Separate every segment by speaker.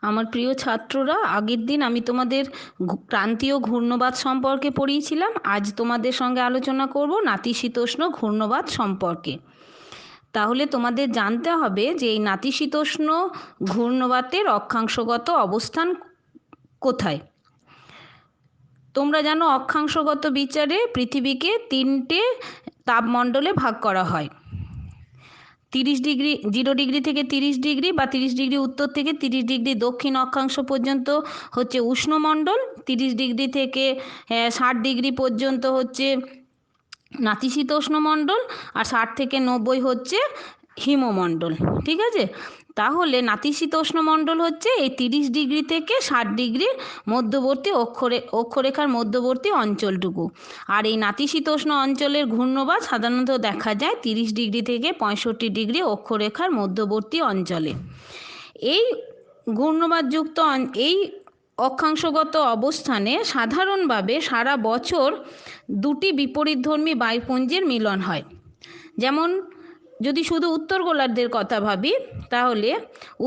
Speaker 1: আমার প্রিয় ছাত্ররা, আগের দিন আমি তোমাদের ক্রান্তীয় ঘূর্ণবাত সম্পর্কে পড়িয়েছিলাম। আজ তোমাদের সঙ্গে আলোচনা করব নাতিশীতোষ্ণ ঘূর্ণবাত সম্পর্কে। তাহলে তোমাদের জানতে হবে যে এই নাতিশীতোষ্ণ ঘূর্ণবাতের অক্ষাংশগত অবস্থান কোথায়। তোমরা জানো অক্ষাংশগত বিচারে পৃথিবীকে 3টে তাপমণ্ডলে ভাগ করা হয়। 30 ডিগ্রি, 0 ডিগ্রি থেকে 30 ডিগ্রি বা 30 ডিগ্রি উত্তর থেকে 30 ডিগ্রি দক্ষিণ অক্ষাংশ পর্যন্ত হচ্ছে উষ্ণমণ্ডল। 30 ডিগ্রি থেকে 60 ডিগ্রি পর্যন্ত হচ্ছে নাতিশীতোষ্ণ মণ্ডল। আর 60 থেকে 90 হচ্ছে হিমমণ্ডল। ঠিক আছে, তাহলে নাতিশীতোষ্ণ মণ্ডল হচ্ছে এই 30 ডিগ্রি থেকে 60 ডিগ্রির মধ্যবর্তী অক্ষরেখার মধ্যবর্তী অঞ্চলটুকু। আর এই নাতিশীতোষ্ণ অঞ্চলের ঘূর্ণবাত সাধারণত দেখা যায় 30 ডিগ্রি থেকে 65 ডিগ্রি অক্ষরেখার মধ্যবর্তী অঞ্চলে। এই ঘূর্ণবাতযুক্ত এই অক্ষাংশগত অবস্থানে সাধারণভাবে সারা বছর দুটি বিপরীতধর্মী বায়ুপুঞ্জের মিলন হয়। যেমন যদি শুধু উত্তর গোলার্ধের কথা ভাবি, তাহলে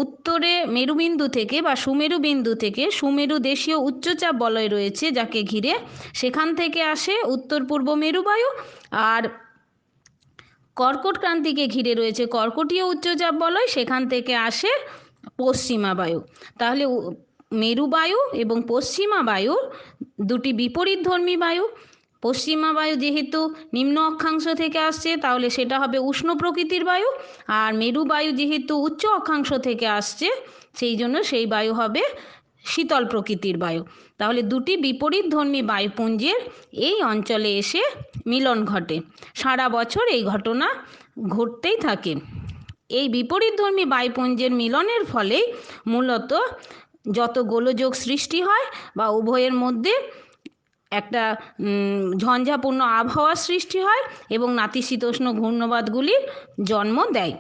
Speaker 1: উত্তরে মেরুবিন্দু থেকে বা সুমেরু বিন্দু থেকে সুমেরু দেশীয় উচ্চচাপ বলয় রয়েছে যাকে ঘিরে, সেখান থেকে আসে উত্তর পূর্ব মেরুবায়ু। আর কর্কট ক্রান্তিকে ঘিরে রয়েছে কর্কটীয় উচ্চচাপ বলয়, সেখান থেকে আসে পশ্চিমা বায়ু। তাহলে মেরুবায়ু এবং পশ্চিমা বায়ু দুটি বিপরীতধর্মী বায়ু। পশ্চিমা বায়ু যেহেতু নিম্ন অক্ষাংশ থেকে আসছে, তাহলে সেটা হবে উষ্ণ প্রকৃতির বায়ু। আর মেরু বায়ু যেহেতু উচ্চ অক্ষাংশ থেকে আসছে, সেই জন্য সেই বায়ু হবে শীতল প্রকৃতির বায়ু। তাহলে দুটি বিপরীতধর্মী বায়ুপুঞ্জের এই অঞ্চলে এসে মিলন ঘটে। সারা বছর এই ঘটনা ঘটতেই থাকে। এই বিপরীতধর্মী বায়ুপুঞ্জের মিলনের ফলেই মূলত যত গোলযোগ সৃষ্টি হয় বা উভয়ের মধ্যে একটা ঝঞ্ঝাপূর্ণ আবহাওয়ার সৃষ্টি হয় এবং নাতিশীতোষ্ণ ঘূর্ণবাতগুলির জন্ম দেয়।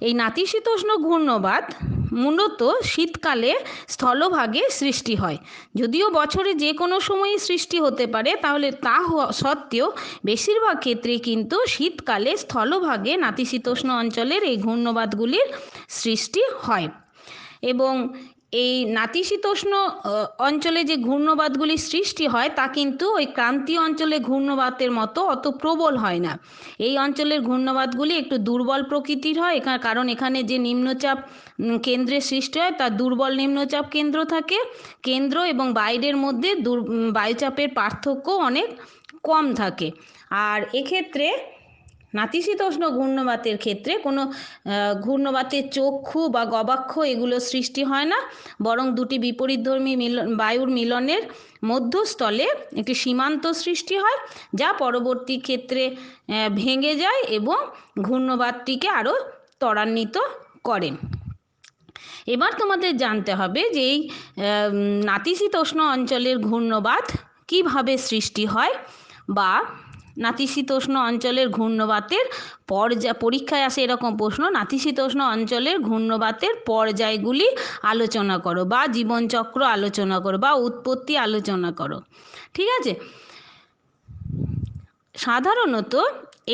Speaker 1: এই নাতিশীতোষ্ণ ঘূর্ণবাত মূলত শীতকালে স্থলভাগে সৃষ্টি হয়। যদিও বছরে যে কোনো সময়ই সৃষ্টি হতে পারে, তাহলে তা সত্ত্বেও বেশিরভাগ ক্ষেত্রে কিন্তু শীতকালে স্থলভাগে নাতিশীতোষ্ণ অঞ্চলের এই ঘূর্ণবাতগুলির সৃষ্টি হয়। এবং এই নাতিশীতোষ্ণ অঞ্চলে যে ঘূর্ণবাতগুলির সৃষ্টি হয় তা কিন্তু ওই ক্রান্তীয় অঞ্চলে ঘূর্ণবাতের মতো অত প্রবল হয় না। এই অঞ্চলের ঘূর্ণবাতগুলি একটু দুর্বল প্রকৃতির হয়, কারণ এখানে যে নিম্নচাপ কেন্দ্রের সৃষ্টি হয় তার দুর্বল নিম্নচাপ কেন্দ্র থাকে। কেন্দ্র এবং বাইরের মধ্যে বায়ুচাপের পার্থক্য অনেক কম থাকে। আর এক্ষেত্রে নাতিশীতোষ্ণ ঘূর্ণবাতের ক্ষেত্রে কোনো ঘূর্ণবাতের চক্ষু বা গবাক্ষ এগুলো সৃষ্টি হয় না, বরং দুটি বিপরীতধর্মী বায়ুর মিলনের মধ্যস্থলে একটি সীমান্ত সৃষ্টি হয়, যা পরবর্তী ক্ষেত্রে ভেঙে যায় এবং ঘূর্ণবাতটিকে আরও ত্বরান্বিত করে। এবার তোমাদের জানতে হবে যে এই নাতিশীতোষ্ণ অঞ্চলের ঘূর্ণবাত কিভাবে সৃষ্টি হয়, বা নাতিশীতোষ্ণ অঞ্চলের ঘূর্ণবাতের পরীক্ষায় আসে এরকম প্রশ্ন, নাতিশীতোষ্ণ অঞ্চলের ঘূর্ণবাতের পর্যায়গুলি আলোচনা করো, বা জীবনচক্র আলোচনা করো, বা উৎপত্তি আলোচনা করো। ঠিক আছে, সাধারণত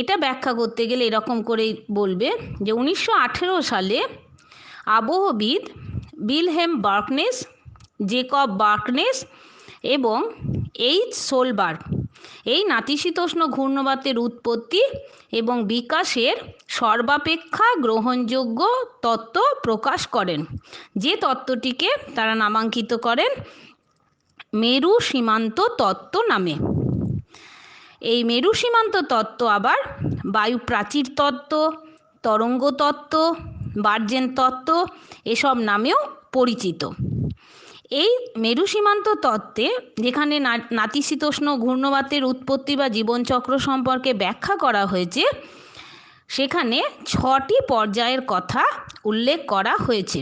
Speaker 1: এটা ব্যাখ্যা করতে গেলে এরকম করেই বলবে যে 1918 সালে আবহবিদ উইলহেম বার্কনেস, জেকব বার্কনেস এবং এইচ সোলবার্গ এই নাতিশীতোষ্ণ ঘূর্ণবাতের উৎপত্তি এবং বিকাশের সর্বাপেক্ষা গ্রহণযোগ্য তত্ত্ব প্রকাশ করেন, যে তত্ত্বটিকে তারা নামাঙ্কিত করেন মেরু সীমান্ত তত্ত্ব নামে। এই মেরু সীমান্ত তত্ত্ব আবার বায়ু প্রাচীর তত্ত্ব, তরঙ্গ তত্ত্ব, বার্জেন তত্ত্ব এসব নামেও পরিচিত। এই মেরু সীমান্ত তত্ত্বে যেখানে নাতিশীতোষ্ণ ঘূর্ণবাতের উৎপত্তি বা জীবনচক্র সম্পর্কে ব্যাখ্যা করা হয়েছে, সেখানে 6টি পর্যায়ের কথা উল্লেখ করা হয়েছে।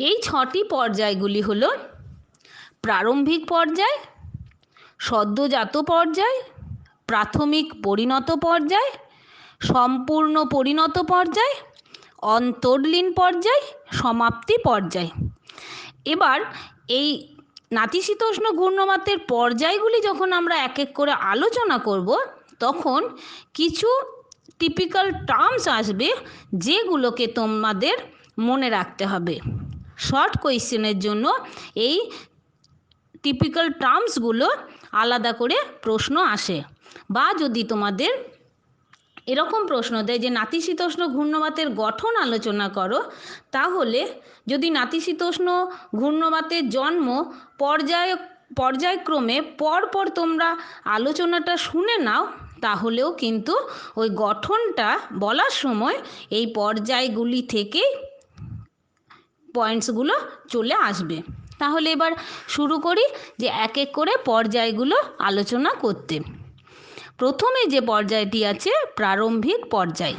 Speaker 1: এই 6টি পর্যায়গুলি হল প্রারম্ভিক পর্যায়, সদ্যজাত পর্যায়, প্রাথমিক পরিণত পর্যায়, সম্পূর্ণ পরিণত পর্যায়, অন্তর্লীন পর্যায়, সমাপ্তি পর্যায়। এবার এই নাতিশীতোষ্ণ ঘূর্ণবাতের পর্যায়গুলি যখন আমরা এক এক করে আলোচনা করব, তখন কিছু টিপিক্যাল টার্মস আসবে যেগুলোকে তোমাদের মনে রাখতে হবে। শর্ট কোয়েশ্চেনের জন্য এই টিপিক্যাল টার্মসগুলো আলাদা করে প্রশ্ন আসে। বা যদি তোমাদের এরকম প্রশ্ন দেয় যে নাতিশীতোষ্ণ ঘূর্ণবাতের গঠন আলোচনা করো, তাহলে যদি নাতিশীতোষ্ণ ঘূর্ণবাতের জন্ম পর্যায়ক্রমে পরপর তোমরা আলোচনাটা শুনে নাও, তাহলেও কিন্তু ওই গঠনটা বলার সময় এই পর্যায়গুলি থেকেই পয়েন্টসগুলো চলে আসবে। তাহলে এবার শুরু করি যে এক এক করে পর্যায়গুলো আলোচনা করতে। প্রথমে যে পর্যায়টি আছে প্রারম্ভিক পর্যায়।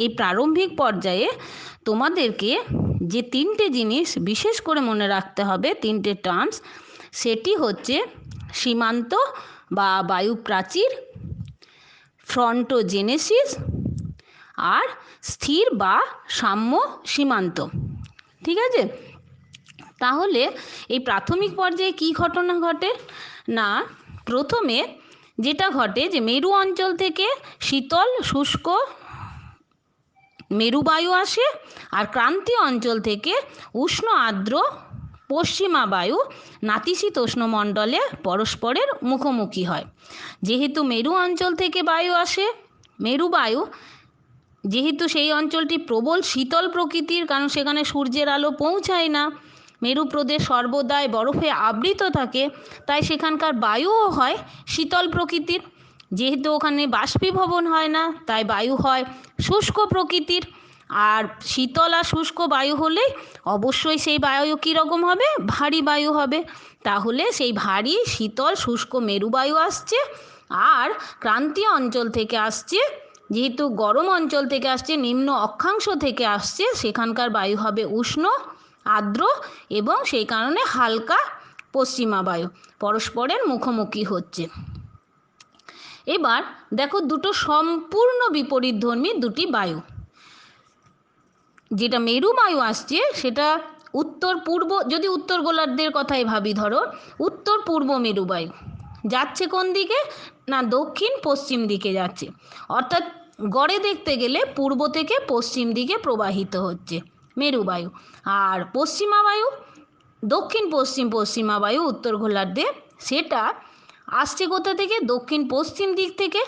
Speaker 1: এই প্রারম্ভিক পর্যায়ে তোমাদেরকে যে তিনটে জিনিস বিশেষ করে মনে রাখতে হবে, তিনটে টার্মস, সেটি হচ্ছে সীমান্ত বা বায়ু প্রাচীর, ফ্রন্টোজেনেসিস আর স্থির বা সাম্য সীমান্ত। ঠিক আছে? তাহলে এই প্রাথমিক পর্যায়ে কি ঘটনা ঘটে না, প্রথমে যেটা ঘটে যে মেরু অঞ্চল থেকে শীতল শুষ্ক মেরুবায়ু আসে আর ক্রান্তীয় অঞ্চল থেকে উষ্ণ আর্দ্র পশ্চিমা বায়ু নাতিশীতোষ্ণ মণ্ডলে পরস্পরের মুখোমুখি হয়। যেহেতু মেরু অঞ্চল থেকে বায়ু আসে, মেরুবায়ু যেহেতু সেই অঞ্চলটি প্রবল শীতল প্রকৃতির, কারণ সেখানে সূর্যের আলো পৌঁছায় না, মেরু প্রদেশ সর্বদাই বরফে আবৃত থাকে, তাই সেখানকার বায়ুও হয় শীতল প্রকৃতির। যেহেতু ওখানে বাষ্পীভবন হয় না, তাই বায়ু হয় শুষ্ক প্রকৃতির। আর শীতল আর শুষ্ক বায়ু হলেই অবশ্যই সেই বায়ু কীরকম হবে? ভারী বায়ু হবে। তাহলে সেই ভারী শীতল শুষ্ক মেরুবায়ু আসছে, আর ক্রান্তীয় অঞ্চল থেকে আসছে, যেহেতু গরম অঞ্চল থেকে আসছে, নিম্ন অক্ষাংশ থেকে আসছে, সেখানকার বায়ু হবে উষ্ণ আর্দ্র এবং সেই কারণে হালকা পশ্চিমা বায়ু পরস্পরের মুখোমুখি হচ্ছে। এবার দেখো দুটো সম্পূর্ণ বিপরীতধর্মী দুটি বায়ু। যেটা মেরু বায়ু আসছে সেটা উত্তর পূর্ব, যদি উত্তর গোলার্ধের কথাই ভাবি, ধরো উত্তর পূর্ব মেরুবায়ু যাচ্ছে কোন দিকে না, দক্ষিণ পশ্চিম দিকে যাচ্ছে, অর্থাৎ গড়ে দেখতে গেলে পূর্ব থেকে পশ্চিম দিকে প্রবাহিত হচ্ছে মেরুবায়ু। আর পশ্চিমা বায়ু, দক্ষিণ পশ্চিমা বায়ু উত্তর গোলার্ধে, সেটা আসছে কোথা থেকে? দক্ষিণ পশ্চিম দিক থেকে,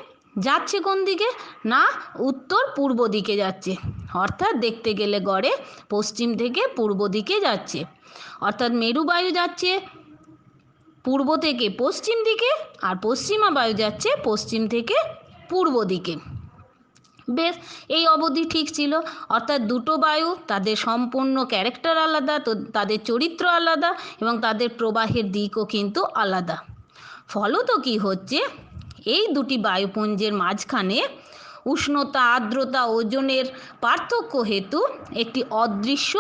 Speaker 1: যাচ্ছে কোন দিকে না, উত্তর পূর্ব দিকে যাচ্ছে, অর্থাৎ দেখতে গেলে গড়ে পশ্চিম থেকে পূর্ব দিকে যাচ্ছে। অর্থাৎ মেরুবায়ু যাচ্ছে পূর্ব থেকে পশ্চিম দিকে আর পশ্চিমা বায়ু যাচ্ছে পশ্চিম থেকে পূর্ব দিকে। বেশ, এই অবধি ঠিক ছিল। অর্থাৎ দুটো বায়ু, তাদের সম্পূর্ণ ক্যারেক্টার আলাদা, তো তাদের চরিত্র আলাদা এবং তাদের প্রবাহের দিকও কিন্তু আলাদা। ফলত কি হচ্ছে, এই দুটি বায়ুপুঞ্জের মাঝখানে উষ্ণতা আর্দ্রতা ওজনের পার্থক্য হেতু একটি অদৃশ্য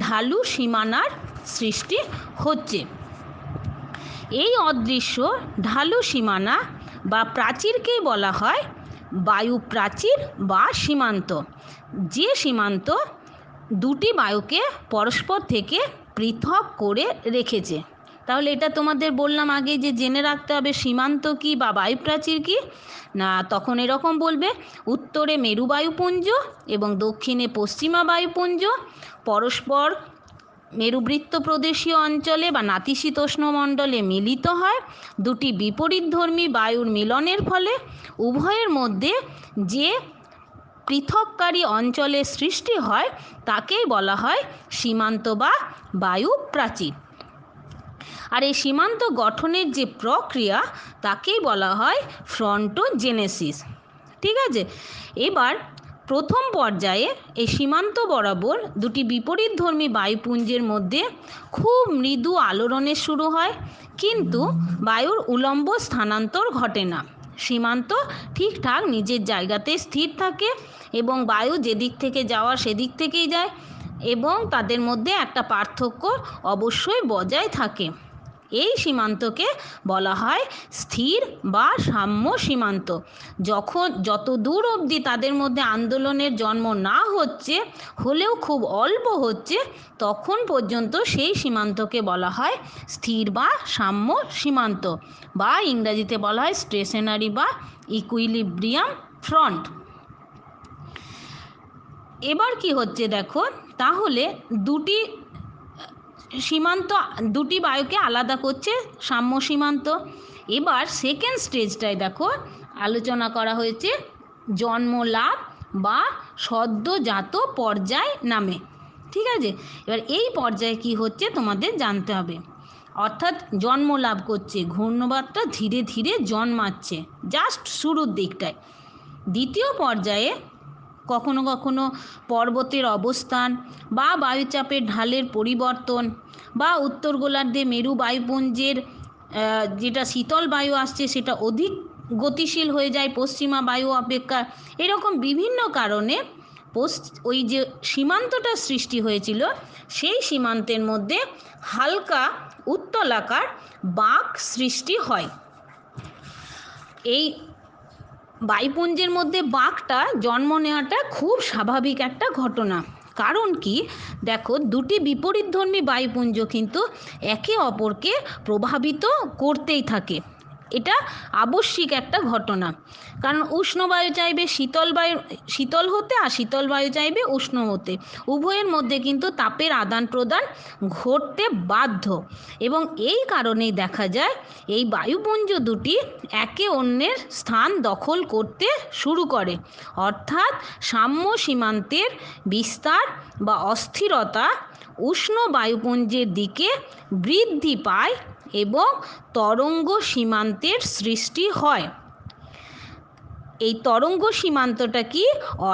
Speaker 1: ঢালু সীমানার সৃষ্টি হচ্ছে। এই অদৃশ্য ঢালু সীমানা বা প্রাচীরকেই বলা হয় বায়ু প্রাচীর বা সীমান্ত, যে সীমান্ত দুটি বায়ুকে পরস্পর থেকে পৃথক করে রেখেছে। তাহলে এটা তোমাদের বললাম আগে যে জেনে রাখতে হবে সীমান্ত কী বা বায়ুপ্রাচীর কী না, তখন এরকম বলবে উত্তরে মেরু বায়ুপুঞ্জ এবং দক্ষিণে পশ্চিমা বায়ুপুঞ্জ পরস্পর মেরুবৃত্ত প্রদেশীয় অঞ্চলে বা নাতিশীতোষ্ণ মণ্ডলে মিলিত হয়। দুটি বিপরীতধর্মী বায়ুর মিলনের ফলে উভয়ের মধ্যে যে পৃথককারী অঞ্চলের সৃষ্টি হয় তাকেই বলা হয় সীমান্ত বা বায়ু প্রাচীর। আর এই সীমান্ত গঠনের যে প্রক্রিয়া তাকেই বলা হয় ফ্রন্টোজেনেসিস। ঠিক আছে? এবার প্রথম পর্যায়ে এই সীমান্ত বরাবর দুটি বিপরীতধর্মী বায়ুপুঞ্জের মধ্যে খুব মৃদু আলোড়নের শুরু হয়, কিন্তু বায়ুর উলম্ব স্থানান্তর ঘটে না। সীমান্ত ঠিকঠাক নিজের জায়গাতে স্থির থাকে এবং বায়ু যেদিক থেকে যাওয়ার সেদিক থেকেই যায় এবং তাদের মধ্যে একটা পার্থক্য অবশ্যই বজায় থাকে। এই সীমান্তকে বলা হয় স্থির বা সাম্য সীমান্ত। যত দূর অবধি তাদের মধ্যে আন্দোলনের জন্ম না হচ্ছে, হলেও খুব অল্প হচ্ছে, তখন পর্যন্ত সেই সীমান্তকে বলা হয় স্থির বা সাম্য সীমান্ত, বা ইংরাজিতে বলা হয় স্টেশনারি বা ইকুইলিব্রিয়াম ফ্রন্ট। এবার কি হচ্ছে দেখো, তাহলে দুটি সীমান্ত, দুটি বায়ুকে আলাদা করছে সাম্য সীমান্ত। এবার সেকেন্ড স্টেজটায় দেখো আলোচনা করা হয়েছে জন্মলাভ বা সদ্যজাত পর্যায় নামে। ঠিক আছে, এবার এই পর্যায়ে কি হচ্ছে তোমাদের জানতে হবে। অর্থাৎ জন্মলাভ করছে, ঘূর্ণবাতটা ধীরে ধীরে জন্মাচ্ছে জাস্ট শুরুর দিকটায়। দ্বিতীয় পর্যায়ে কখনো কখনো পর্বতের অবস্থান বা বায়ুচাপের ঢালের পরিবর্তন বা উত্তর গোলার্ধে মেরু বায়ুপুঞ্জের যেটা শীতল বায়ু আসছে সেটা অধিক গতিশীল হয়ে যায় পশ্চিমা বায়ু অপেক্ষা। এরকম বিভিন্ন কারণে ওই যে সীমান্তটা সৃষ্টি হয়েছিল সেই সীমান্তের মধ্যে হালকা উত্তলাকার বাঁক সৃষ্টি হয়। এই বায়ুপুঞ্জের মধ্যে বাঁকটা জন্ম নেওয়াটা খুব স্বাভাবিক একটা ঘটনা। কারণ কি, দেখো দুটি বিপরীতধর্মী বায়ুপুঞ্জ কিন্তু একে অপরকে প্রভাবিত করতেই থাকে, এটা আবশ্যিক একটা ঘটনা। কারণ উষ্ণ বায়ু চাইবে শীতল হতে, আর শীতল বায়ু চাইবে উষ্ণ হতে। উভয়ের মধ্যে কিন্তু তাপের আদান প্রদান ঘটতে বাধ্য, এবং এই কারণেই দেখা যায় এই বায়ুপুঞ্জ দুটি একে অন্যের স্থান দখল করতে শুরু করে। অর্থাৎ সাম্য সীমান্তের বিস্তার বা অস্থিরতা উষ্ণ বায়ুপুঞ্জের দিকে বৃদ্ধি পায় এবং তরঙ্গ সীমান্তের সৃষ্টি হয়। এই তরঙ্গ সীমান্তটা কি,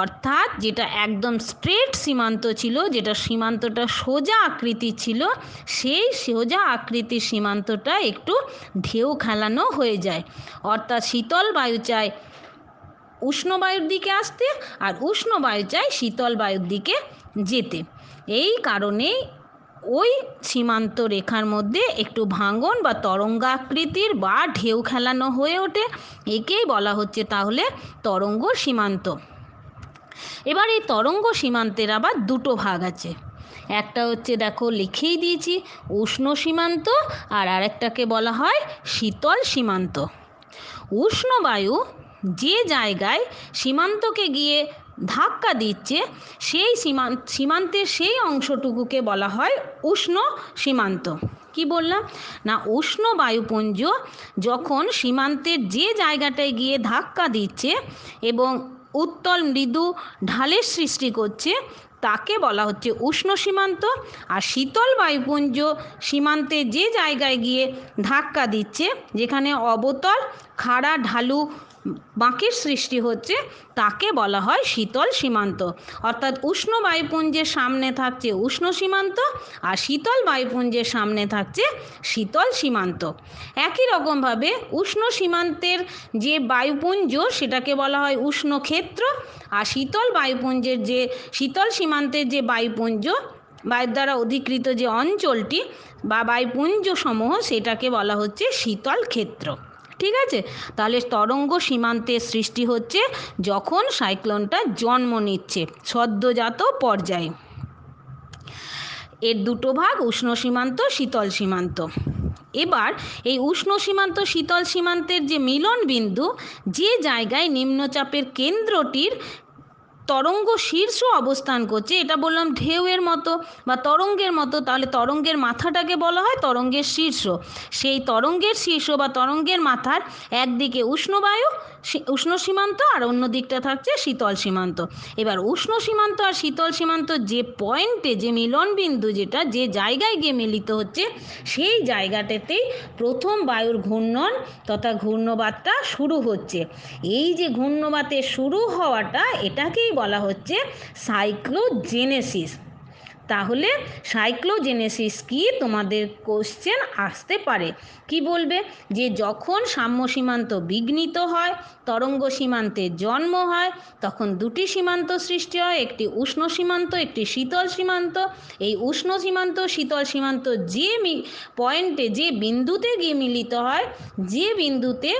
Speaker 1: অর্থাৎ যেটা একদম স্ট্রেট সীমান্ত ছিল, যেটা সীমান্তটা সোজা আকৃতি ছিল, সেই সোজা আকৃতির সীমান্তটা একটু ঢেউ খেলানো হয়ে যায়। অর্থাৎ শীতল বায়ু চায় উষ্ণ বায়ুর দিকে আসতে, আর উষ্ণ বায়ু চায় শীতল বায়ুর দিকে যেতে। এই কারণেই ওই সীমান্ত রেখার মধ্যে একটু ভাঙন বা তরঙ্গাকৃতির বা ঢেউ খেলানো হয়ে ওঠে। একেই বলা হচ্ছে তাহলে তরঙ্গ সীমান্ত। এবার এই তরঙ্গ সীমান্তের আবার দুটো ভাগ আছে। একটা হচ্ছে দেখো লিখেই দিয়েছি উষ্ণ সীমান্ত, আর আরেকটাকে বলা হয় শীতল সীমান্ত। উষ্ণ বায়ু যে জায়গায় সীমান্তকে গিয়ে ধাক্কা দিচ্ছে সেই সীমান্তের সেই অংশটুকুকে বলা হয় উষ্ণ সীমান্ত। কি বললাম না, উষ্ণ বায়ুপুঞ্জ যখন সীমান্তের যে জায়গাটায় গিয়ে ধাক্কা দিচ্ছে এবং উত্তল মৃদু ঢালের সৃষ্টি করছে তাকে বলা হচ্ছে উষ্ণ সীমান্ত। আর শীতল বায়ুপুঞ্জ সীমান্তে যে জায়গায় গিয়ে ধাক্কা দিচ্ছে, যেখানে অবতল খাড়া ঢালু বাঁকের সৃষ্টি হচ্ছে, তাকে বলা হয় শীতল সীমান্ত। অর্থাৎ উষ্ণ বায়ুপুঞ্জের সামনে থাকছে উষ্ণ সীমান্ত, আর শীতল বায়ুপুঞ্জের সামনে থাকছে শীতল সীমান্ত। একই রকমভাবে উষ্ণ সীমান্তের যে বায়ুপুঞ্জ সেটাকে বলা হয় উষ্ণ ক্ষেত্র, আর শীতল বায়ুপুঞ্জের যে শীতল সীমান্তের যে বায়ুপুঞ্জ, বায়ুর দ্বারা অধিকৃত যে অঞ্চলটি বা বায়ুপুঞ্জ সমূহ, সেটাকে বলা হচ্ছে শীতল ক্ষেত্র। ঠিক আছে, তাহলে তরঙ্গ সীমান্তের সৃষ্টি হচ্ছে যখন সাইক্লোনটা জন্ম নিচ্ছে সদ্যজাত পর্যায়ে। এর দুটো ভাগ, উষ্ণ সীমান্ত, শীতল সীমান্ত। এবার এই উষ্ণ সীমান্ত শীতল সীমান্তের যে মিলন বিন্দু, যে জায়গায় নিম্নচাপের কেন্দ্রটির তরঙ্গ শীর্ষ অবস্থান করছে, এটা বললাম ঢেউয়ের মতো বা তরঙ্গের মতো, তাহলে তরঙ্গের মাথাটাকে বলা হয় তরঙ্গের শীর্ষ। সেই তরঙ্গের শীর্ষ বা তরঙ্গের মাথার একদিকে উষ্ণ সীমান্ত, আর অন্য দিকটা থাকছে শীতল সীমান্ত। এবার উষ্ণ সীমান্ত আর শীতল সীমান্ত যে পয়েন্টে, যে মিলন বিন্দু, যেটা যে জায়গায় গিয়ে মিলিত হচ্ছে, সেই জায়গাটাতেই প্রথম বায়ুর ঘূর্ণন তথা ঘূর্ণবাতটা শুরু হচ্ছে। এই যে ঘূর্ণবাতের শুরু হওয়াটা, এটাকেই বলা হচ্ছে সাইক্লোজেনেসিস। তাহলে সাইক্লোজেনেসিস কি, তোমাদের কোশ্চেন আসতে পারে। কি বলবে, যে যখন সাম্য সীমান্ত বিঘ্নিত হয়, তরঙ্গ সীমান্তের জন্ম হয়, তখন দুটি সীমান্ত সৃষ্টি হয়, একটি উষ্ণ সীমান্ত, একটি শীতল সীমান্ত। এই উষ্ণ সীমান্ত শীতল সীমান্ত যে পয়েন্টে, যে বিন্দুতে গিয়ে মিলিত হয়, যে বিন্দুতে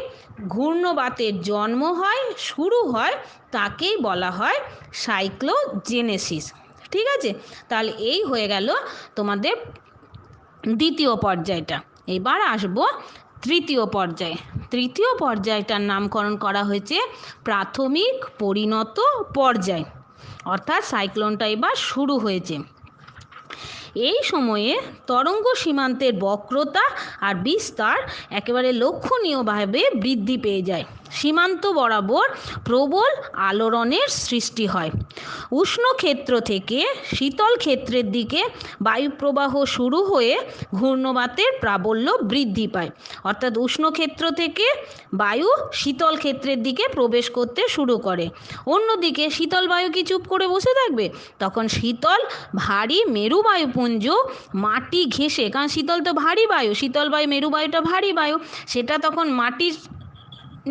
Speaker 1: ঘূর্ণবাতের জন্ম হয়, শুরু হয়, তাকেই বলা হয় সাইক্লোজেনেসিস। ঠিক আছে, তাহলে এই হয়ে গেল তোমাদের দ্বিতীয় পর্যায়টা। এবার আসবো তৃতীয় পর্যায়ে। তৃতীয় পর্যায়টার নামকরণ করা হয়েছে প্রাথমিক পরিণত পর্যায়। অর্থাৎ সাইক্লোনটা এবার শুরু হয়েছে। এই সময়ে তরঙ্গ সীমান্তের বক্রতা আর বিস্তার একেবারে লক্ষণীয়ভাবে বৃদ্ধি পেয়ে যায়। সীমান্ত বরাবর প্রবল আলোড়নের সৃষ্টি হয়। উষ্ণ ক্ষেত্র থেকে শীতল ক্ষেত্রের দিকে বায়ুপ্রবাহ শুরু হয়ে ঘূর্ণবাতের প্রাবল্য বৃদ্ধি পায়। অর্থাৎ উষ্ণ ক্ষেত্র থেকে বায়ু শীতল ক্ষেত্রের দিকে প্রবেশ করতে শুরু করে। অন্যদিকে শীতল বায়ু কি চুপ করে বসে থাকবে? তখন শীতল ভারী মেরু বায়ুপুঞ্জ মাটি ঘেঁষে, কারণ শীতল তো ভারী বায়ু, শীতল বায়ু মেরু বায়ুটা ভারী বায়ু, সেটা তখন মাটির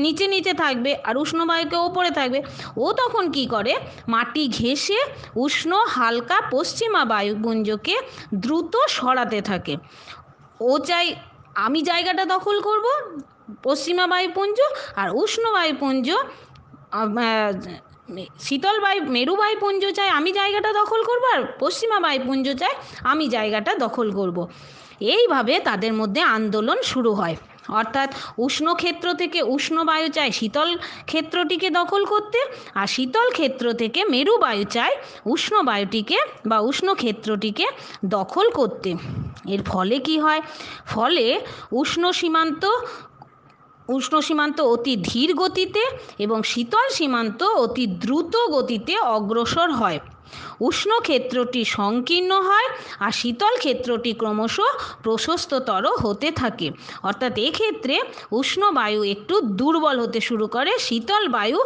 Speaker 1: নিচে নিচে থাকবে আর উষ্ণ বায়ুকে ওপরে থাকবে। ও তখন কি করে, মাটি ঘেঁষে উষ্ণ হালকা পশ্চিমা বায়ুপুঞ্জকে দ্রুত সরাতে থাকে। ও চাই আমি জায়গাটা দখল করব, পশ্চিমা বায়ুপুঞ্জ, আর উষ্ণ বায়ুপুঞ্জ শীতল বায়ু মেরু বায়ুপুঞ্জ চায় আমি জায়গাটা দখল করব, আর পশ্চিমা বায়ুপুঞ্জ চায় আমি জায়গাটা দখল করব। এইভাবে তাদের মধ্যে আন্দোলন শুরু হয়। অর্থাৎ উষ্ণ ক্ষেত্র থেকে উষ্ণ বায়ু চায় শীতল ক্ষেত্রটিকে দখল করতে, আর শীতল ক্ষেত্র থেকে মেরু বায়ু চায় উষ্ণ বায়ুটিকে বা উষ্ণ ক্ষেত্রটিকে দখল করতে। এর ফলে কি হয়? ফলে উষ্ণ সীমান্ত অতি ধীর গতিতে এবং শীতল সীমান্ত অতি দ্রুত গতিতে অগ্রসর হয়। উষ্ণ ক্ষেত্রটি সংকীর্ণ হয় আর শীতল ক্ষেত্রটি ক্রমশ প্রশস্ততর হতে থাকে। অর্থাৎ এক্ষেত্রে উষ্ণ বায়ু একটু দুর্বল হতে শুরু করে, শীতল বায়ু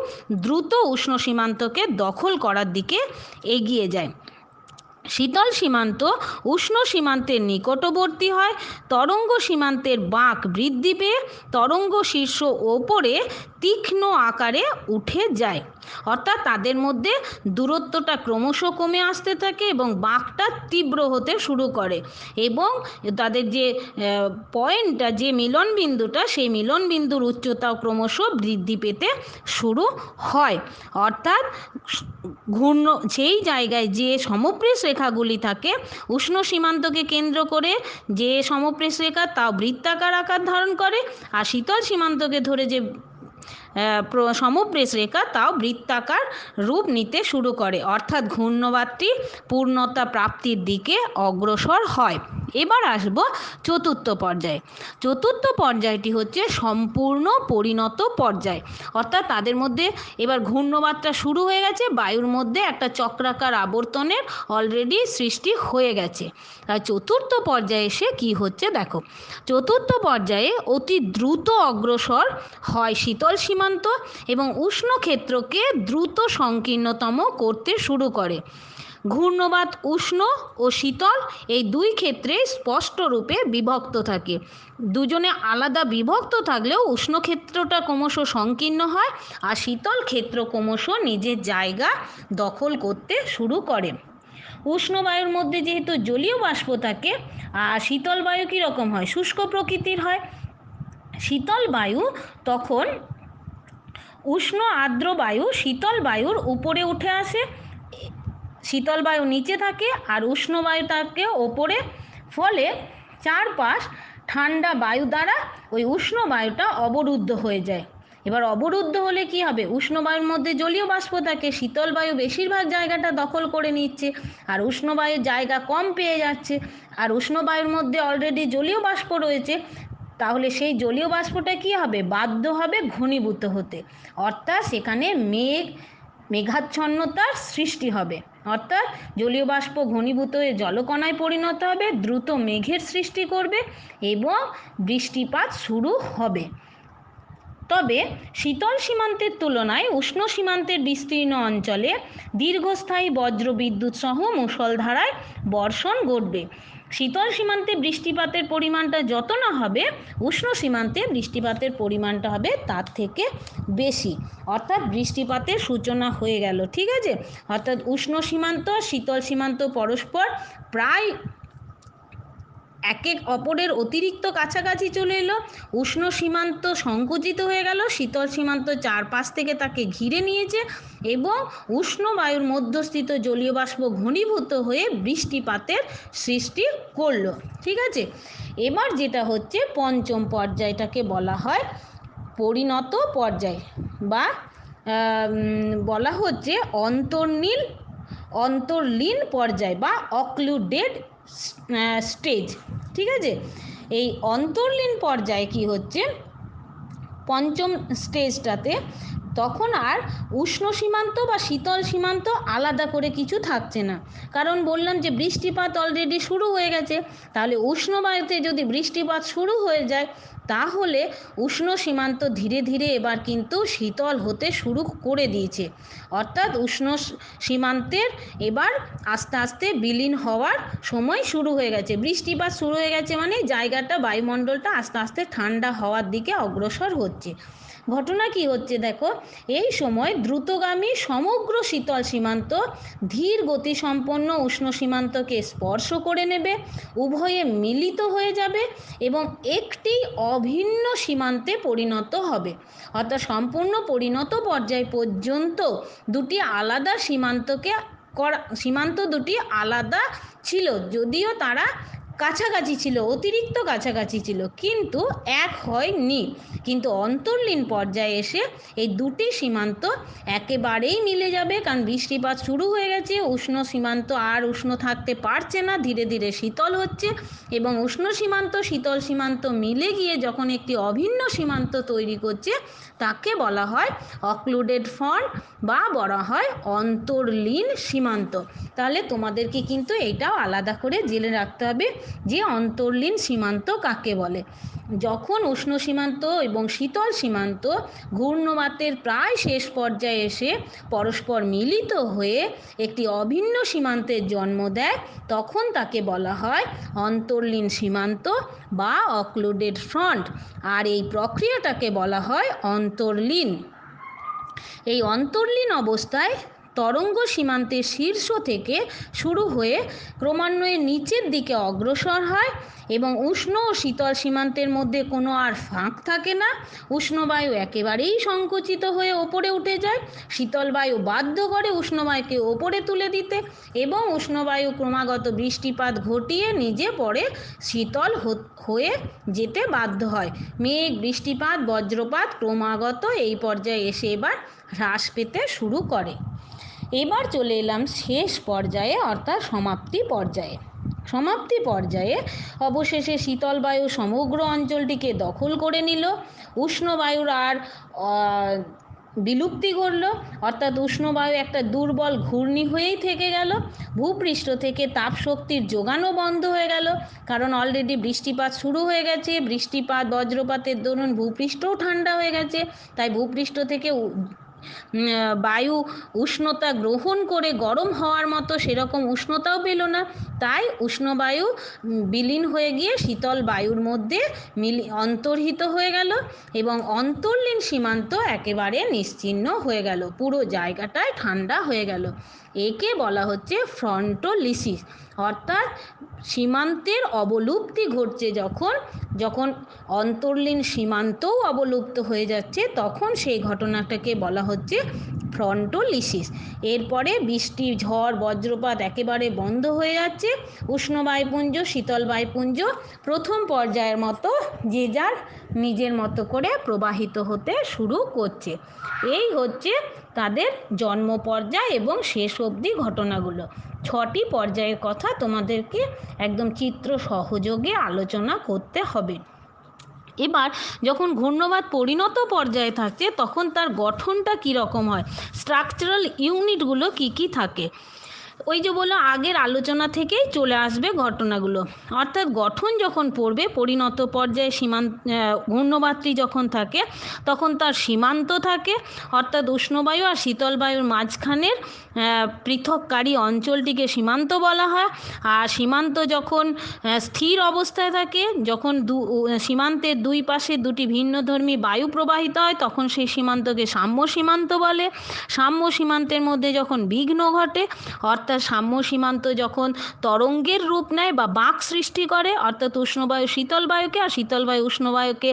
Speaker 1: দ্রুত উষ্ণ সীমান্তকে দখল করার দিকে এগিয়ে যায়। শীতল সীমান্ত উষ্ণ সীমান্তের নিকটবর্তী হয়। তরঙ্গ সীমান্তের বাঁক বৃদ্ধি পেয়ে তরঙ্গ শীর্ষ ওপরে তীক্ষ্ণ আকারে উঠে যায়। অর্থাৎ তাদের মধ্যে দূরত্বটা ক্রমশ কমে আসতে থাকে এবং বাঁকটা তীব্র হতে শুরু করে, এবং তাদের যে পয়েন্টটা, যে মিলনবিন্দুটা, সেই মিলনবিন্দুর উচ্চতাও ক্রমশ বৃদ্ধি পেতে শুরু হয়। অর্থাৎ সেই জায়গায় যে সমপ্রেশ রেখাগুলি থাকে, উষ্ণ সীমান্তকে কেন্দ্র করে যে সমপ্রেশ রেখা তাও বৃত্তাকার আকার ধারণ করে, আর শীতল সীমান্তকে ধরে যে সমপ্রেশ রেখা তাও বৃত্তাকার রূপ নিতে শুরু করে। অর্থাৎ ঘূর্ণবাতটি পূর্ণতা প্রাপ্তির দিকে অগ্রসর হয়। এবার আসব চতুর্থ পর্যায়ে। চতুর্থ পর্যায়টি হচ্ছে সম্পূর্ণ পরিণত পর্যায়। অর্থাৎ তাদের মধ্যে এবার ঘূর্ণবাতটা শুরু হয়ে গেছে, বায়ুর মধ্যে একটা চক্রাকার আবর্তনের অলরেডি সৃষ্টি হয়ে গেছে। আর চতুর্থ পর্যায়ে এসে কি হচ্ছে দেখো। চতুর্থ পর্যায়ে অতি দ্রুত অগ্রসর হয় শীতল সীমান্ত এবং উষ্ণ ক্ষেত্রকে দ্রুত সংকীর্ণতম করতে শুরু করে। ঘূর্ণবাত উষ্ণ ও শীতল এই দুই ক্ষেত্রে স্পষ্ট রূপে বিভক্ত থাকে। দুজনে আলাদা বিভক্ত থাকলেও উষ্ণ ক্ষেত্রটা ক্রমশ সংকীর্ণ হয় আর শীতল ক্ষেত্র ক্রমশ নিজের জায়গা দখল করতে শুরু করে। উষ্ণ বায়ুর মধ্যে যেহেতু জলীয় বাষ্প থাকে, আর শীতল বায়ু কীরকম হয়? শুষ্ক প্রকৃতির হয়। শীতল বায়ু তখন উষ্ণ আর্দ্র বায়ু শীতল বায়ুর উপরে উঠে আসে, শীতল বায়ু নিচে থাকে আর উষ্ণ বায়ু থাকে ওপরে। ফলে চারপাশ ঠান্ডা বায়ু দ্বারা ওই উষ্ণ বায়ুটা অবরুদ্ধ হয়ে যায়। এবার অবরুদ্ধ হলে কি হবে? উষ্ণ বায়ুর মধ্যে জলীয় বাষ্প থাকে, শীতল বায়ু বেশিরভাগ জায়গাটা দখল করে নিচ্ছে, আর উষ্ণ বায়ুর জায়গা কম পেয়ে যাচ্ছে। আর উষ্ণ বায়ুর মধ্যে অলরেডি জলীয় বাষ্প রয়েছে, তাহলে সেই জলীয় বাষ্পটা কি হবে? বাধ্য হবে ঘনীভূত হতে। অর্থাৎ সেখানে মেঘাচ্ছন্নতার সৃষ্টি হবে। অর্থাৎ জলীয় বাষ্প ঘনীভূত হয়ে জলকণায় পরিণত হবে, দ্রুত মেঘের সৃষ্টি করবে এবং বৃষ্টিপাত শুরু হবে। তবে শীতল সীমান্তের তুলনায় উষ্ণ সীমান্তের বিস্তীর্ণ অঞ্চলে দীর্ঘস্থায়ী বজ্রবিদ্যুৎ সহ মুষলধারায় বর্ষণ ঘটবে। শীতল সীমান্তে বৃষ্টিপাতের পরিমাণটা যত না হবে, উষ্ণ সীমান্তে বৃষ্টিপাতের পরিমাণটা হবে তার থেকে বেশি। অর্থাৎ বৃষ্টিপাতের সূচনা হয়ে গেল। ঠিক আছে? অর্থাৎ উষ্ণ সীমান্ত শীতল সীমান্ত পরস্পর প্রায় একে অপরের অতিরিক্ত কাছাকাছি চলে এলো। উষ্ণ সীমান্ত সংকুচিত হয়ে গেল, শীতল সীমান্ত চারপাশ থেকে তাকে ঘিরে নিয়েছে এবং উষ্ণ বায়ুর মধ্যস্থিত জলীয় বাষ্প ঘনীভূত হয়ে বৃষ্টিপাতের সৃষ্টি করলো। ঠিক আছে? এবার যেটা হচ্ছে পঞ্চম পর্যায়টাকে বলা হয় পরিণত পর্যায়, বা বলা হচ্ছে অন্তর্লীন পর্যায় বা অক্লুডেড স্টেজ। ঠিক আছে, এই অন্তর্লীন পর্যায়ে কি হচ্ছে, পঞ্চম স্টেজটাতে তখন আর উষ্ণ সীমান্ত বা শীতল সীমান্ত আলাদা করে কিছু থাকছে না। কারণ বললাম যে বৃষ্টিপাত অলরেডি শুরু হয়ে গেছে, তাহলে উষ্ণ বায়ুতে যদি বৃষ্টিপাত শুরু হয়ে যায় তাহলে উষ্ণ সীমান্ত ধীরে ধীরে এবার কিন্তু শীতল হতে শুরু করে দিয়েছে। অর্থাৎ উষ্ণ সীমান্তের এবার আস্তে আস্তে বিলীন হওয়ার সময় শুরু হয়ে গেছে। বৃষ্টিপাত শুরু হয়ে গেছে মানে জায়গাটা, বায়ুমণ্ডলটা আস্তে আস্তে ঠান্ডা হওয়ার দিকে অগ্রসর হচ্ছে। ঘটনা কি হচ্ছে দেখো, এই সময় দ্রুতগামী সমগ্র শীতল সীমান্ত ধীর গতিসম্পন্ন উষ্ণ সীমান্তকে স্পর্শ করে নেবে, উভয়ে মিলিত হয়ে যাবে এবং একটি অভিন্ন সীমান্তে পরিণত হবে। অর্থাৎ সম্পূর্ণ পরিণত পর্যায় পর্যন্ত দুটি আলাদা সীমান্ত দুটি আলাদা ছিল, যদিও তারা কাছাকাছি ছিল, অতিরিক্ত কাছাকাছি ছিল, কিন্তু এক হয়নি। কিন্তু অন্তর্লীন পর্যায়ে এসে এই দুটি সীমান্ত একেবারেই মিলে যাবে, কারণ বৃষ্টিপাত শুরু হয়ে গেছে, উষ্ণ সীমান্ত আর উষ্ণ থাকতে পারছে না, ধীরে ধীরে শীতল হচ্ছে এবং উষ্ণ সীমান্ত শীতল সীমান্ত মিলে গিয়ে যখন একটি অভিন্ন সীমান্ত তৈরি করছে তাকে বলা হয় অক্লুডেড ফ্রন্ট বা বলা হয় অন্তর্লীন সীমান্ত। তাহলে তোমাদেরকে কিন্তু এইটাও আলাদা করে জেনে রাখতে হবে যে অন্তর্লীন সীমান্ত কাকে বলে। যখন উষ্ণ সীমান্ত এবং শীতল সীমান্ত ঘূর্ণবাতের প্রায় শেষ পর্যায়ে এসে পরস্পর মিলিত হয়ে একটি অভিন্ন সীমান্তের জন্ম দেয় তখন তাকে বলা হয় অন্তর্লীন সীমান্ত বা অক্লুডেড ফ্রন্ট। আর এই প্রক্রিয়াটাকে বলা হয় অন্তর্লীন। এই অন্তর্লীন অবস্থায় তরঙ্গ সীমান্তের শীর্ষ থেকে শুরু হয়ে ক্রমান্বয়ে নিচের দিকে অগ্রসর হয় এবং উষ্ণ ও শীতল সীমান্তের মধ্যে কোনো আর ফাঁক থাকে না। উষ্ণ বায়ু একেবারেই সংকুচিত হয়ে ওপরে উঠে যায়, শীতল বায়ু বাধ্য করে উষ্ণ বায়ুকে ওপরে তুলে দিতে এবং উষ্ণ বায়ু ক্রমাগত বৃষ্টিপাত ঘটিয়ে নিজে পরে শীতল হয়ে যেতে বাধ্য হয়। মেঘ, বৃষ্টিপাত, বজ্রপাত ক্রমাগত এই পর্যায়ে এসে এবার হ্রাস পেতে শুরু করে। এবার চলে এলাম শেষ পর্যায়ে, অর্থাৎ সমাপ্তি পর্যায়ে। সমাপ্তি পর্যায়ে অবশেষে শীতল বায়ু সমগ্র অঞ্চলটিকে দখল করে নিল, উষ্ণ বায়ুর আর বিলুপ্তি ঘটল, অর্থাৎ উষ্ণ বায়ু একটা দুর্বল ঘূর্ণি হয়েই থেকে গেল। ভূপৃষ্ঠ থেকে তাপ শক্তির যোগানও বন্ধ হয়ে গেল, কারণ অলরেডি বৃষ্টিপাত শুরু হয়ে গেছে, বৃষ্টিপাত বজ্রপাতের দরুন ভূপৃষ্ঠও ঠান্ডা হয়ে গেছে, তাই ভূপৃষ্ঠ থেকে বায়ু উষ্ণতা গ্রহণ করে গরম হওয়ার মতো সেরকম উষ্ণতাও পেল না, তাই উষ্ণ বায়ু বিলীন হয়ে গিয়ে শীতল বায়ুর মধ্যে অন্তর্হিত হয়ে গেল এবং অন্তর্লীন সীমান্ত একেবারে নিশ্চিহ্ন হয়ে গেল, পুরো জায়গাটায় ঠান্ডা হয়ে গেল। একে বলা হচ্ছে ফ্রন্টোলিসিস। অর্থাৎ সীমান্তের অবলুপ্তি ঘটছে, যখন অন্তর্লীন সীমান্তও অবলুপ্ত হয়ে যাচ্ছে তখন সেই ঘটনাটাকে বলা হচ্ছে ফ্রন্টোলিসিস। এরপরে বৃষ্টি, ঝড়, বজ্রপাত একেবারে বন্ধ হয়ে যাচ্ছে, উষ্ণ বায়ুপুঞ্জ, শীতল বায়ুপুঞ্জ প্রথম পর্যায়ের মতো যে যার নিজের মতো করে প্রবাহিত হতে শুরু করছে। এই হচ্ছে তাদের জন্ম পর্যায় এবং শেষ অবধি ঘটনাগুলো। 6টি পর্যায়ের কথা তোমাদেরকে একদম চিত্র সহযোগে আলোচনা করতে হবে। এবার যখন ঘূর্ণবাত পরিণত পর্যায়ে থাকছে তখন তার গঠনটা কীরকম হয়, স্ট্রাকচারাল ইউনিটগুলো কী কী থাকে, ওই যে বললো আগের আলোচনা থেকেই চলে আসবে ঘটনাগুলো। অর্থাৎ গঠন যখন পড়বে, পরিণত পর্যায়ে ঘূর্ণবাতটি যখন থাকে তখন তার সীমান্ত থাকে, অর্থাৎ উষ্ণবায়ু আর শীতল বায়ুর মাঝখানের পৃথককারী অঞ্চলটিকে সীমান্ত বলা হয়। আর সীমান্ত যখন স্থির অবস্থায় থাকে, যখন সীমান্তের দুই পাশে দুটি ভিন্নধর্মী বায়ু প্রবাহিত হয় তখন সেই সীমান্তকে সাম্য সীমান্ত বলে। সাম্য সীমান্তের মধ্যে যখন বিঘ্ন ঘটে, অর্থাৎ সাম্য সীমান্ত যখন তরঙ্গের রূপ নেয় বা বাঁক সৃষ্টি করে, অর্থাৎ উষ্ণবায়ু শীতল বায়ুকে আর শীতল বায়ু উষ্ণবায়ুকে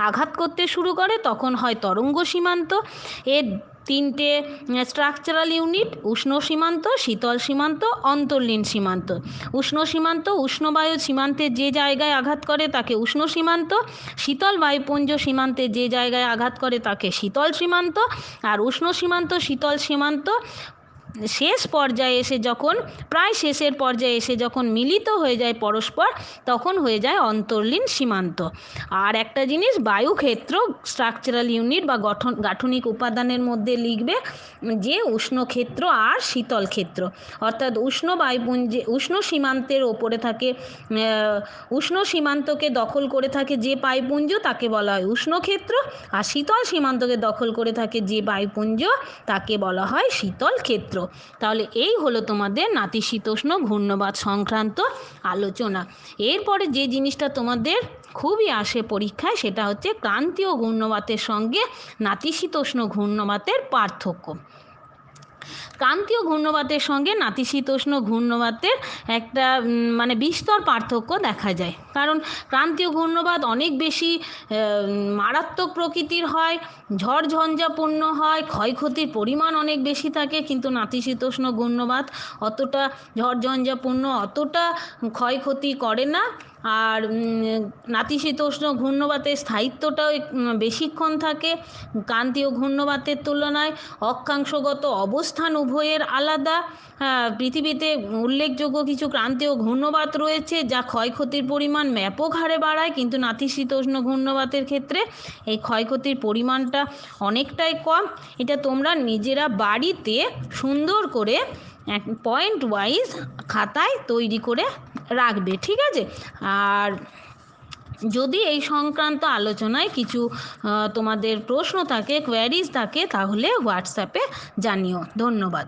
Speaker 1: আঘাত করতে শুরু করে, তখন হয় তরঙ্গ সীমান্ত। এর 3টে স্ট্রাকচারাল ইউনিট: উষ্ণ সীমান্ত, শীতল সীমান্ত, অন্তর্লীন সীমান্ত। উষ্ণ সীমান্ত উষ্ণবায়ু সীমান্তের যে জায়গায় আঘাত করে তাকে উষ্ণ সীমান্ত, শীতল বায়ুপুঞ্জ সীমান্তে যে জায়গায় আঘাত করে তাকে শীতল সীমান্ত, আর উষ্ণ সীমান্ত শীতল সীমান্ত শেষ পর্যায়ে এসে যখন প্রায় শেষের পর্যায়ে এসে যখন মিলিত হয়ে যায় পরস্পর, তখন হয়ে যায় অন্তর্লীন সীমান্ত। আর একটা জিনিস, বায়ুক্ষেত্র স্ট্রাকচারাল ইউনিট বা গাঠনিক উপাদানের মধ্যে লিখবে যে উষ্ণক্ষেত্র আর শীতল ক্ষেত্র, অর্থাৎ উষ্ণ সীমান্তের ওপরে থাকে, উষ্ণ সীমান্তকে দখল করে থাকে যে বায়ুপুঞ্জ তাকে বলা হয় উষ্ণক্ষেত্র, আর শীতল সীমান্তকে দখল করে থাকে যে বায়ুপুঞ্জ তাকে বলা হয় শীতল ক্ষেত্র। তাহলে এই হলো তোমাদের নাতিশীতোষ্ণ ঘূর্ণবাত সংক্রান্ত আলোচনা। এরপরে যে জিনিসটা তোমাদের খুবই আসে পরীক্ষায়, সেটা হচ্ছে ক্রান্তীয় ঘূর্ণবাতের সঙ্গে নাতিশীতোষ্ণ ঘূর্ণবাতের পার্থক্য। ক্রান্তীয় ঘূর্ণবাতের সঙ্গে নাতিশীতোষ্ণ ঘূর্ণবাতের একটা মানে বিস্তর পার্থক্য দেখা যায়। কারণ ক্রান্তীয় ঘূর্ণবাত অনেক বেশি মারাত্মক প্রকৃতির হয়, ঝড়ঝঞ্ঝাপূর্ণ হয়, ক্ষয়ক্ষতির পরিমাণ অনেক বেশি থাকে, কিন্তু নাতিশীতোষ্ণ ঘূর্ণবাত অতটা ঝড়ঝঞ্ঝাপূর্ণ, অতটা ক্ষয়ক্ষতি করে না। আর নাতিশীতোষ্ণ ঘূর্ণবাতের স্থায়িত্বটাও বেশিক্ষণ থাকে ক্রান্তীয় ঘূর্ণবাতের তুলনায়। অক্ষাংশগত অবস্থান উভয়ের আলাদা। পৃথিবীতে উল্লেখযোগ্য কিছু ক্রান্তীয় ঘূর্ণবাত রয়েছে যা ক্ষয়ক্ষতির পরিমাণ ব্যাপক হারে বাড়ায়, কিন্তু নাতিশীতোষ্ণ ঘূর্ণবাতের ক্ষেত্রে এই ক্ষয়ক্ষতির পরিমাণটা অনেকটাই কম। এটা তোমরা নিজেরা বাড়িতে সুন্দর করে পয়েন্ট ওয়াইজ খাতায় তৈরি করে রাখবে, ঠিক আছে? আর যদি এই সংক্রান্ত আলোচনায় কিছু তোমাদের প্রশ্ন থাকে, কোয়ারিজ থাকে, তাহলে হোয়াটসঅ্যাপে জানিও। ধন্যবাদ।